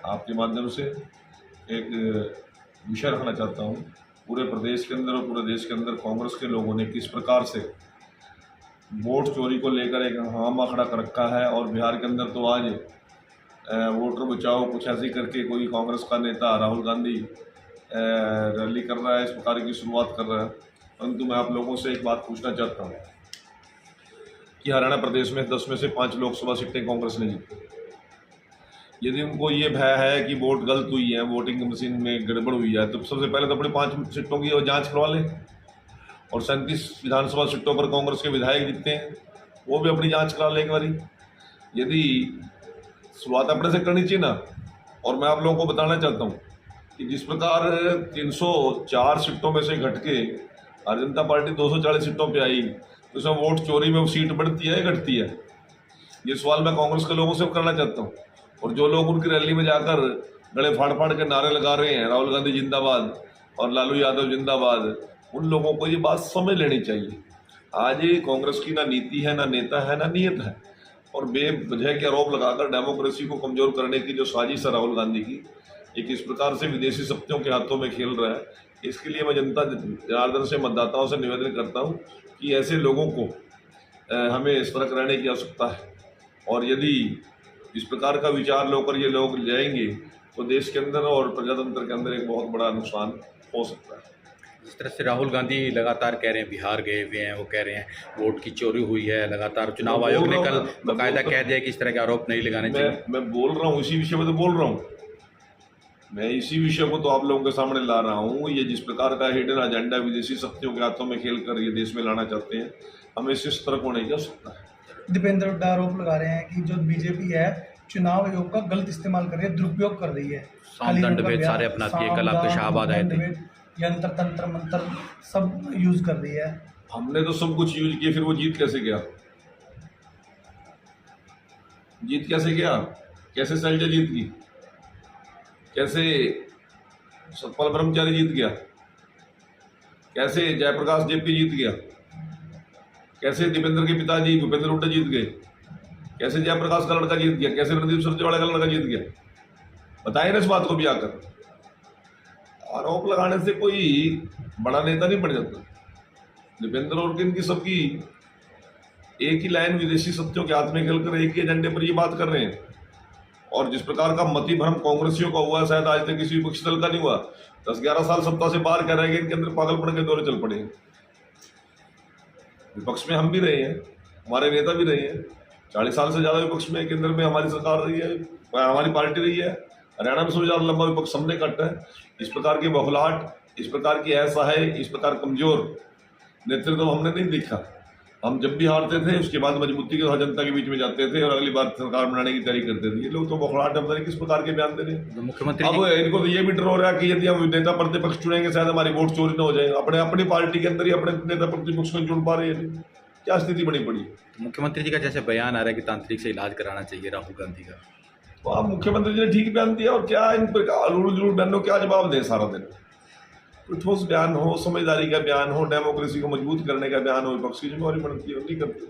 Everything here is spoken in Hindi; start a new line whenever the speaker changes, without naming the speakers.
आपके माध्यम से एक विषय रखना चाहता हूँ। पूरे प्रदेश के अंदर और पूरे देश के अंदर कांग्रेस के लोगों ने किस प्रकार से वोट चोरी को लेकर एक हंगामा खड़ा कर रखा है, और बिहार के अंदर तो आज वोटर बचाओ कुछ ऐसे करके कोई कांग्रेस का नेता राहुल गांधी रैली कर रहा है, इस प्रकार की शुरुआत कर रहा है। परंतु मैं आप लोगों से एक बात पूछना चाहता हूँ कि हरियाणा प्रदेश में 10 में से 5 लोकसभा सीटें कांग्रेस ने जीती। यदि उनको ये भय है कि वोट गलत हुई है, वोटिंग मशीन में गड़बड़ हुई है, तो सबसे पहले तो अपनी 5 सीटों की जांच करवा लें। और 37 विधानसभा सीटों पर कांग्रेस के विधायक जीतते हैं, वो भी अपनी जांच करा लें एक बारी। यदि शुरुआत अपने से करनी चाहिए ना। और मैं आप लोगों को बताना चाहता हूँ कि जिस प्रकार 304 सीटों में से घट के भारतीय जनता पार्टी 240 सीटों पे आई, तो उसमें वोट चोरी में वो सीट बढ़ती है या घटती है? ये सवाल मैं कांग्रेस के लोगों से करना चाहता हूँ। और जो लोग उनकी रैली में जाकर गले फाड़ फाड़ के नारे लगा रहे हैं, राहुल गांधी जिंदाबाद और लालू यादव जिंदाबाद, उन लोगों को ये बात समझ लेनी चाहिए। आज ये कांग्रेस की ना नीति है, ना नेता है, ना नीयत है। और बेवजह के आरोप लगाकर डेमोक्रेसी को कमजोर करने की जो साजिश है राहुल गांधी की, एक इस प्रकार से विदेशी शक्तियों के हाथों में खेल रहा है। इसके लिए मैं जनता जनार्दन से, मतदाताओं से निवेदन करता हूँ कि ऐसे लोगों को हमें सतर्क रहने की आवश्यकता है। और यदि इस प्रकार का विचार लेकर ये लोग जाएंगे तो देश के अंदर और प्रजातंत्र के अंदर एक बहुत बड़ा नुकसान हो सकता है।
जिस तरह से राहुल गांधी लगातार कह रहे हैं, बिहार गए हुए हैं, वो कह रहे हैं वोट की चोरी हुई है, लगातार चुनाव आयोग ने कल बाकायदा कह दिया कि इस तरह के आरोप नहीं लगाने चाहिए।
मैं बोल रहा हूँ, इसी विषय में तो बोल रहा हूँ। मैं इसी विषय को तो आप लोगों के सामने ला रहा हूँ। ये जिस प्रकार का हिडन एजेंडा विदेशी शक्तियों के हाथों में खेल कर ये देश में लाना चाहते हैं, हमें इससे सतर्क होने की आवश्यकता है।
दीपेंद्र हुड्डा आरोप लगा रहे हैं कि जो बीजेपी है चुनाव आयोग का गलत इस्तेमाल कर रही है, दुरुपयोग कर रही है।
सामदंड भेद सारे अपनाती है। कल आपके शाहबाद आए थे,
यंत्र तंत्र मंत्र सब यूज कर रही है।
हमने तो सब कुछ यूज किया, फिर वो जीत कैसे गया? जीत कैसे गया? कैसे शैलजा जीत गई? कैसे सतपाल ब्रह्मचारी जीत गया? कैसे जयप्रकाश जेपी जीत गया? कैसे दीपेंद्र के पिताजी भूपेंद्र हुड्डा जीत गए? कैसे जयप्रकाश का लड़का जीत गया? कैसे रणदीप सुरजेवाला का लड़का जीत गया? बताइए ना इस बात को भी आकर। आरोप लगाने से कोई बड़ा नेता नहीं बन जाता। दीपेंद्र और इनकी सबकी एक ही लाइन विदेशी शक्तियों के हाथ में खेलकर एक ही एजेंडे पर ये बात कर रहे हैं। और जिस प्रकार का मति भ्रम कांग्रेसियों का हुआ, शायद आज तक किसी विपक्षी दल का नहीं हुआ। 10-11 साल सत्ता से बाहर कर रहे हैं, इनके अंदर पागलपन के दौरे चल पड़े हैं। विपक्ष में हम भी रहे हैं, हमारे नेता भी रहे हैं। 40 साल से ज्यादा विपक्ष में केंद्र में हमारी सरकार रही है, हमारी पार्टी रही है। हरियाणा में सबसे ज्यादा लंबा विपक्ष हमने काटा है। इस प्रकार की बौखलाहट, इस प्रकार की असहाय, इस प्रकार कमजोर नेतृत्व हमने नहीं देखा। हम जब भी हारते थे उसके बाद मजबूती के साथ जनता के बीच में जाते थे और अगली बार सरकार बनाने की तैयारी करते थे। ये लोग तो बौखलाहट है, पता नहीं किस प्रकार के बयान दे रहे हैं।
मुख्यमंत्री
अब इनको तो ये भी डर हो रहा है कि यदि हम नेता प्रतिपक्ष चुनेंगे शायद हमारी वोट चोरी न हो जाए। अपनी पार्टी के अंदर ही अपने नेता प्रतिपक्ष को चुन पा रहे हैं। क्या स्थिति बनी पड़ी?
मुख्यमंत्री जी का जैसे बयान आ रहा है कि तांत्रिक से इलाज कराना चाहिए राहुल गांधी का,
तो आप मुख्यमंत्री जी ने ठीक बयान दिया, और क्या इन पर जरूर बयानों क्या जवाब दें? सारा दिन कोई ठोस बयान हो, समझदारी का बयान हो, डेमोक्रेसी को मजबूत करने का बयान हो, विपक्ष की जिम्मेवारी बनती है, नहीं करती।